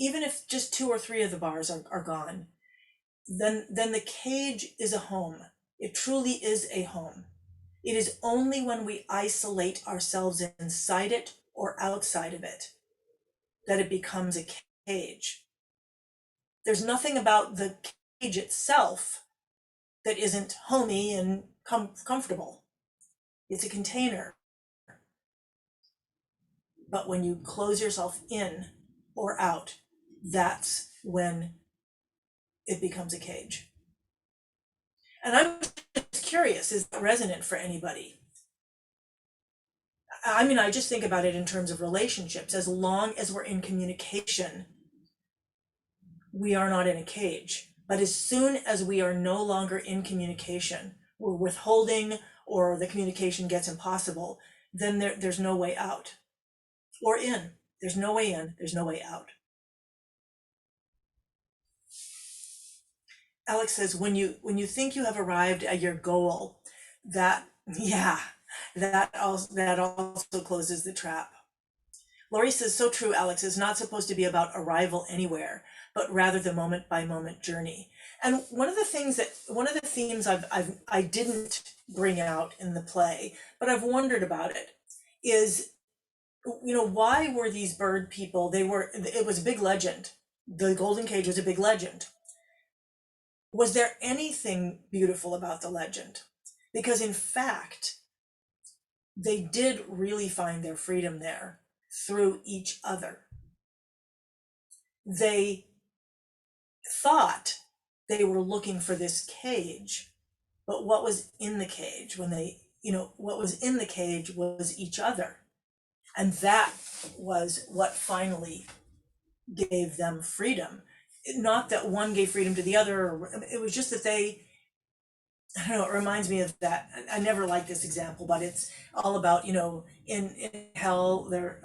even if just 2 or 3 of the bars are gone, then the cage is a home. It truly is a home. It is only when we isolate ourselves inside it or outside of it that it becomes a cage. There's nothing about the cage itself that isn't homey and comfortable. It's a container. But when you close yourself in or out, that's when it becomes a cage. And I'm just curious, is that resonant for anybody? I mean, I just think about it in terms of relationships. As long as we're in communication, we are not in a cage. But as soon as we are no longer in communication, we're withholding, or the communication gets impossible, then there's no way out or in. There's no way in, there's no way out. Alex says, when you think you have arrived at your goal, that also closes the trap. Laurie says, so true, Alex. It's not supposed to be about arrival anywhere, but rather the moment by moment journey. And one of the themes I didn't bring out in the play, but I've wondered about it, is, why were these bird people, it was a big legend. The golden cage was a big legend. Was there anything beautiful about the legend? Because in fact, they did really find their freedom there through each other. They thought they were looking for this cage, but what was in the cage what was in the cage was each other. And that was what finally gave them freedom. Not that one gave freedom to the other, it was just that I don't know, it reminds me of that. I never liked this example, but it's all about, in hell, there's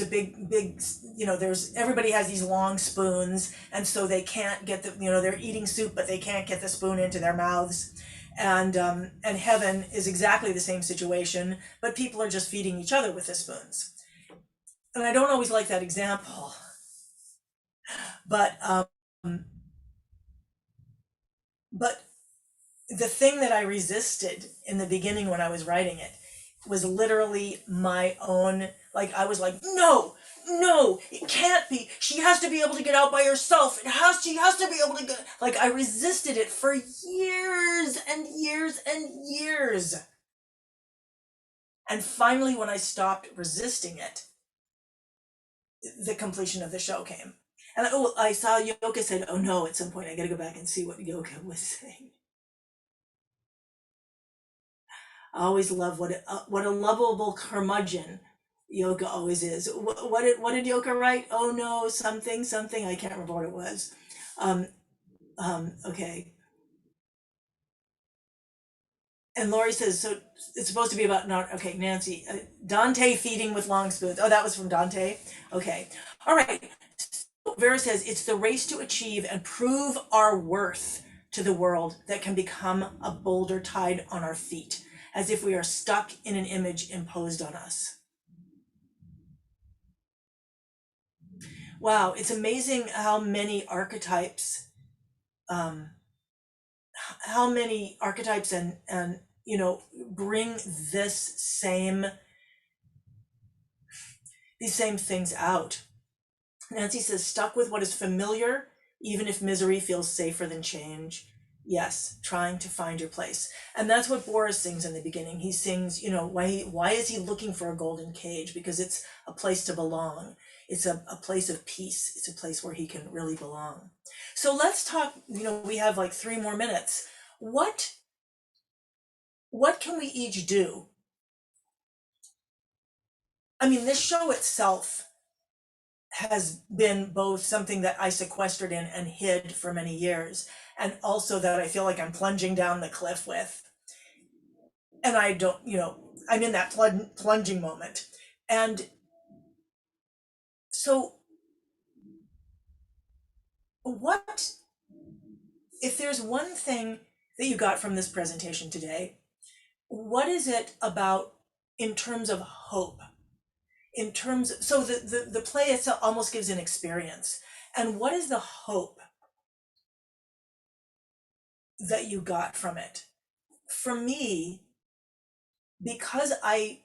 a big, there's, everybody has these long spoons, and so they can't get they're eating soup, but they can't get the spoon into their mouths. And heaven is exactly the same situation, but people are just feeding each other with the spoons. And I don't always like that example, but the thing that I resisted in the beginning when I was writing it was literally my own, I was like, no, it can't be. She has to be able to get out by herself. She has to be able to get, I resisted it for years and years and years. And finally, when I stopped resisting it, the completion of the show came. And I saw Yoka said, oh no, at some point I gotta go back and see what Yoka was saying. I always love what a lovable curmudgeon Yoka always is. What did Yoka write? Oh no, something. I can't remember what it was. Okay. And Laurie says, so it's supposed to be about Nancy, Dante feeding with long spoons. Oh, that was from Dante. Okay. All right. Vera says, it's the race to achieve and prove our worth to the world that can become a boulder tied on our feet, as if we are stuck in an image imposed on us. Wow, it's amazing how many archetypes and bring these same things out. Nancy says, stuck with what is familiar, even if misery feels safer than change. Yes, trying to find your place. And that's what Boris sings in the beginning. He sings, why is he looking for a golden cage? Because it's a place to belong. It's a place of peace. It's a place where he can really belong. So let's talk, we have 3 more minutes. What can we each do? I mean, this show itself has been both something that I sequestered in and hid for many years, and also that I feel like I'm plunging down the cliff with. And I don't, I'm in that plunging moment. And so what, if there's one thing that you got from this presentation today, what is it about in terms of hope? So the play itself almost gives an experience. And what is the hope that you got from it? For me, because I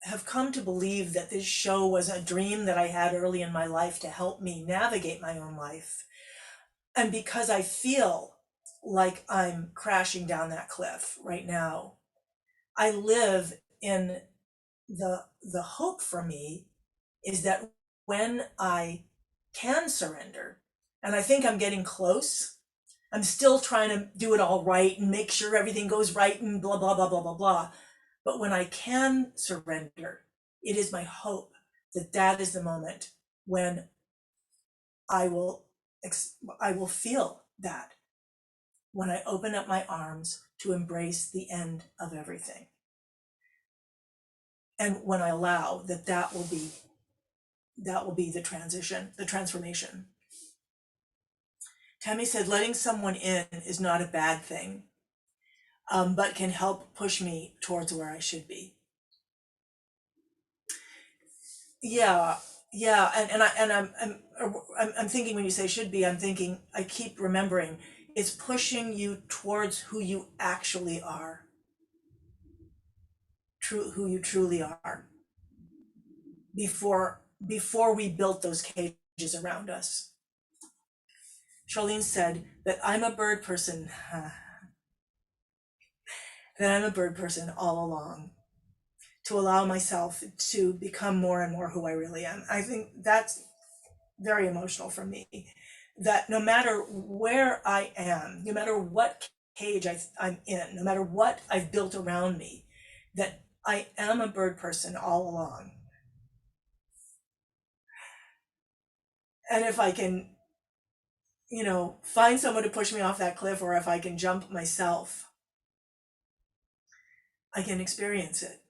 have come to believe that this show was a dream that I had early in my life to help me navigate my own life, and because I feel like I'm crashing down that cliff right now, I live in the hope for me is that when I can surrender, and I think I'm getting close, I'm still trying to do it all right and make sure everything goes right and blah, blah, blah, blah, blah, blah. But when I can surrender, it is my hope that that is the moment when I will, I will feel that, when I open up my arms to embrace the end of everything. And when I allow that, that will be the transition, the transformation. Tammy said, letting someone in is not a bad thing, but can help push me towards where I should be. Yeah, yeah, I'm thinking when you say should be, I'm thinking, I keep remembering, it's pushing you towards who you actually are, who you truly are, before we built those cages around us. Charlene said that I'm a bird person, that I'm a bird person all along, to allow myself to become more and more who I really am. I think that's very emotional for me, that no matter where I am, no matter what cage I'm in, no matter what I've built around me, that I am a bird person all along. And if I can, find someone to push me off that cliff, or if I can jump myself, I can experience it.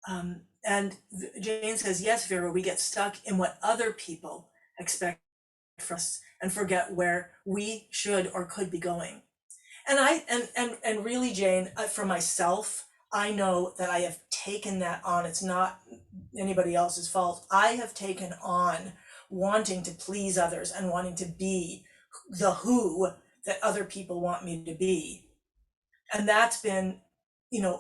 And Jane says, yes, Vera, we get stuck in what other people expect from us and forget where we should or could be going. And and really, Jane, for myself, I know that I have taken that on. It's not anybody else's fault. I have taken on wanting to please others and wanting to be the who that other people want me to be. And that's been,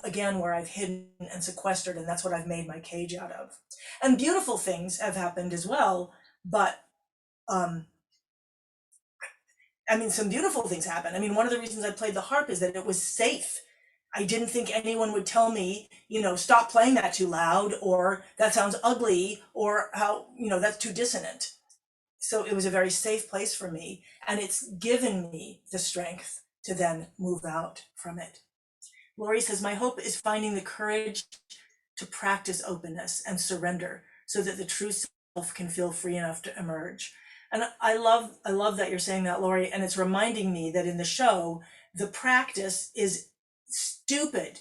again, where I've hidden and sequestered, and that's what I've made my cage out of. And beautiful things have happened as well, but some beautiful things happen. One of the reasons I played the harp is that it was safe. I didn't think anyone would tell me, stop playing that too loud, or that sounds ugly, or how, that's too dissonant. So it was a very safe place for me, and it's given me the strength to then move out from it. Lori says, my hope is finding the courage to practice openness and surrender so that the true self can feel free enough to emerge. And I love that you're saying that, Lori, and it's reminding me that in the show, the practice is stupid.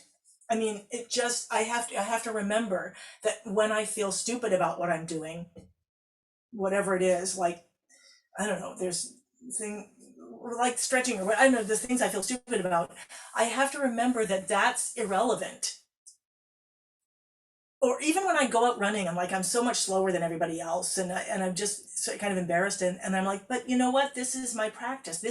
I have to remember that when I feel stupid about what I'm doing, whatever it is, like, I don't know, there's thing like stretching, or what, I don't know, the things I feel stupid about, I have to remember that that's irrelevant. Or even when I go out running, I'm so much slower than everybody else, and I'm just kind of embarrassed, and I'm like, but you know what? This is my practice.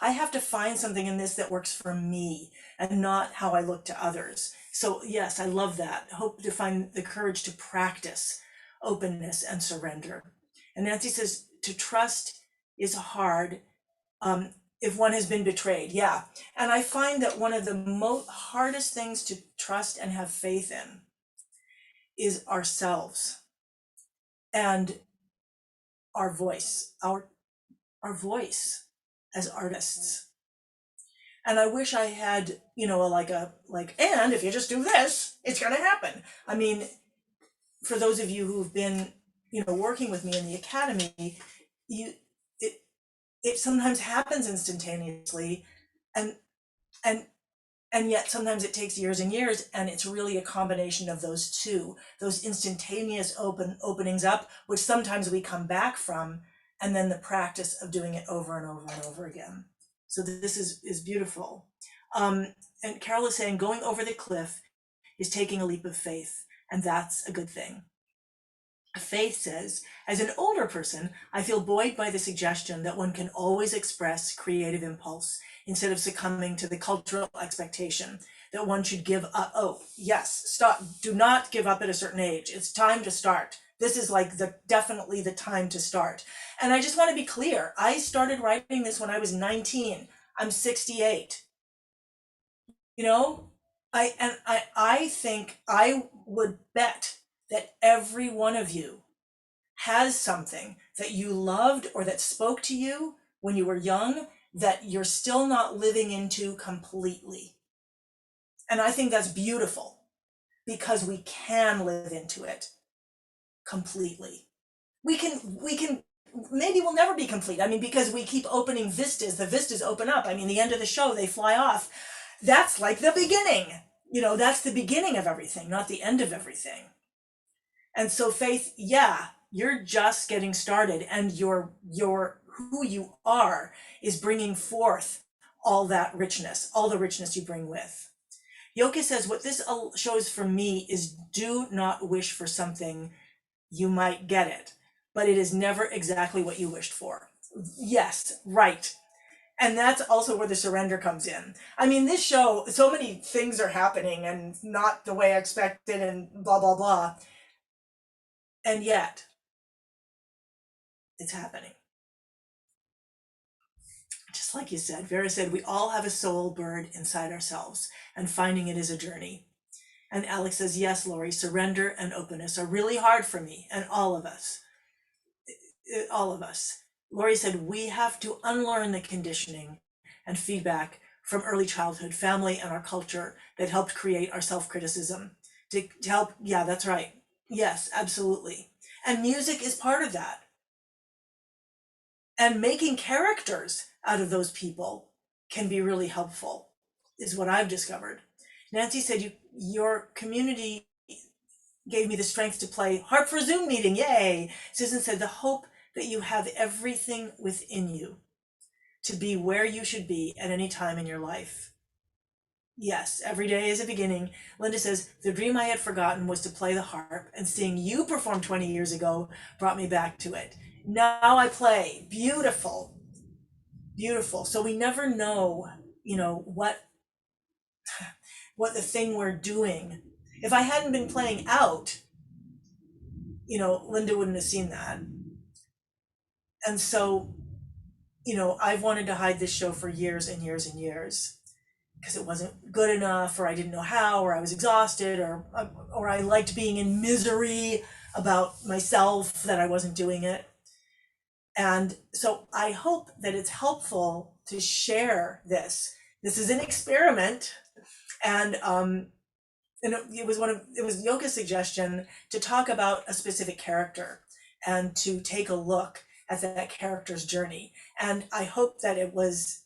I have to find something in this that works for me and not how I look to others. So yes, I love that. Hope to find the courage to practice openness and surrender. And Nancy says, to trust is hard if one has been betrayed. Yeah. And I find that one of the hardest things to trust and have faith in is ourselves and our voice, our voice as artists. And I wish I had, and if you just do this, it's going to happen. For those of you who've been, working with me in the academy, it sometimes happens instantaneously, and and and yet sometimes it takes years and years, and it's really a combination of those two, those instantaneous openings up, which sometimes we come back from, and then the practice of doing it over and over and over again. So this is beautiful. And Carol is saying, going over the cliff is taking a leap of faith, and that's a good thing. Faith says, as an older person, I feel buoyed by the suggestion that one can always express creative impulse instead of succumbing to the cultural expectation that one should give up. Oh, yes, stop. Do not give up at a certain age. It's time to start. This is like definitely the time to start. And I just want to be clear. I started writing this when I was 19. I'm 68. You know, I think I would bet that every one of you has something that you loved or that spoke to you when you were young that you're still not living into completely. And I think that's beautiful because we can live into it completely. We can maybe we'll never be complete. I mean, because we keep opening vistas, the vistas open up. I mean, the end of the show, they fly off. That's like the beginning. That's the beginning of everything, not the end of everything. And so Faith, yeah, you're just getting started, and your who you are is bringing forth all that richness, all the richness you bring with. Yoka says, what this shows for me is do not wish for something, you might get it, but it is never exactly what you wished for. Yes, right. And that's also where the surrender comes in. I mean, this show, so many things are happening and not the way I expected and blah, blah, blah. And yet, it's happening. Just like you said, Vera said, we all have a soul bird inside ourselves, and finding it is a journey. And Alex says, yes, Lori, surrender and openness are really hard for me and all of us. All of us. Lori said, we have to unlearn the conditioning and feedback from early childhood, family, and our culture that helped create our self-criticism. To help, yeah, that's right. Yes, absolutely. And music is part of that. And making characters out of those people can be really helpful, is what I've discovered. Nancy said, your community gave me the strength to play harp for a Zoom meeting, yay. Susan said, the hope that you have everything within you to be where you should be at any time in your life. Yes, every day is a beginning. Linda says, the dream I had forgotten was to play the harp, and seeing you perform 20 years ago brought me back to it. Now I play. Beautiful. Beautiful. So we never know, what the thing we're doing. If I hadn't been playing out, Linda wouldn't have seen that. And so, I've wanted to hide this show for years and years and years because it wasn't good enough, or I didn't know how, or I was exhausted, or I liked being in misery about myself that I wasn't doing it. And so I hope that it's helpful to share this. This is an experiment, and it was Yoga's suggestion to talk about a specific character and to take a look at that character's journey. And I hope that it was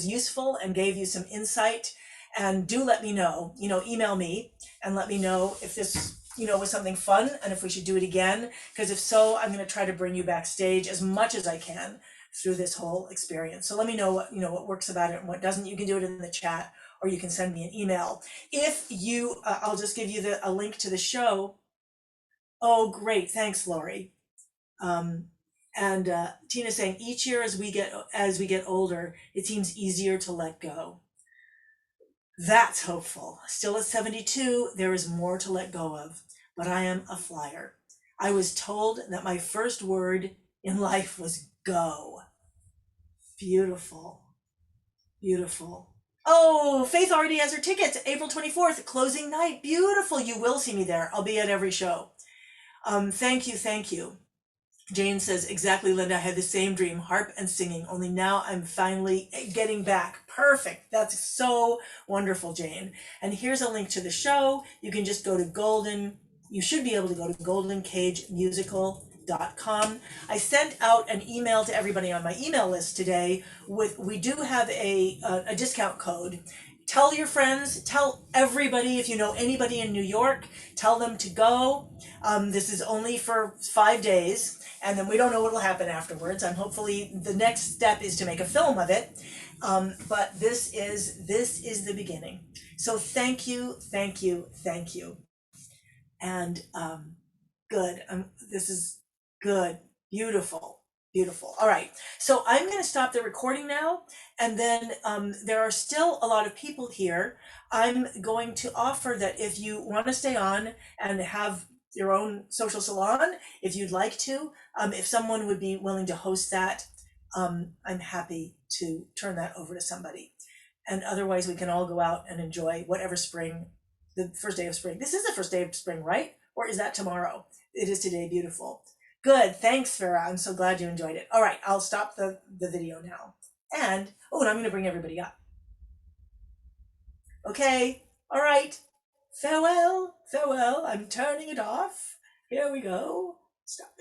useful and gave you some insight. And do let me know, email me and let me know if this, was something fun and if we should do it again. Because if so, I'm going to try to bring you backstage as much as I can through this whole experience. So let me know what works about it and what doesn't. You can do it in the chat, or you can send me an email. If you, I'll just give you a link to the show. Oh, great. Thanks, Lori. And Tina saying, each year as we get older, it seems easier to let go. That's hopeful. Still at 72, there is more to let go of, but I am a flyer. I was told that my first word in life was go. Beautiful. Beautiful. Oh, Faith already has her tickets. April 24th, closing night. Beautiful. You will see me there. I'll be at every show. Thank you. Jane says, exactly, Linda, I had the same dream, harp and singing, only now I'm finally getting back. Perfect. That's so wonderful, Jane. And here's a link to the show. You can just go to you should be able to go to goldencagemusical.com. I sent out an email to everybody on my email list today we do have a discount code. Tell your friends, tell everybody, if you know anybody in New York, tell them to go. This is only for 5 days, and then we don't know what will happen afterwards. Hopefully the next step is to make a film of it. But this is the beginning. So thank you. And Good. This is good. Beautiful. Beautiful. All right. So I'm going to stop the recording now. And then there are still a lot of people here. I'm going to offer that if you want to stay on and have your own social salon, if you'd like to, if someone would be willing to host that, I'm happy to turn that over to somebody. And otherwise, we can all go out and enjoy whatever spring, the first day of spring. This is the first day of spring, right? Or is that tomorrow? It is today. Beautiful. Good. Thanks, Farah. I'm so glad you enjoyed it. All right, I'll stop the video now. And I'm going to bring everybody up. Okay. All right. Farewell. Farewell. I'm turning it off. Here we go. Stop.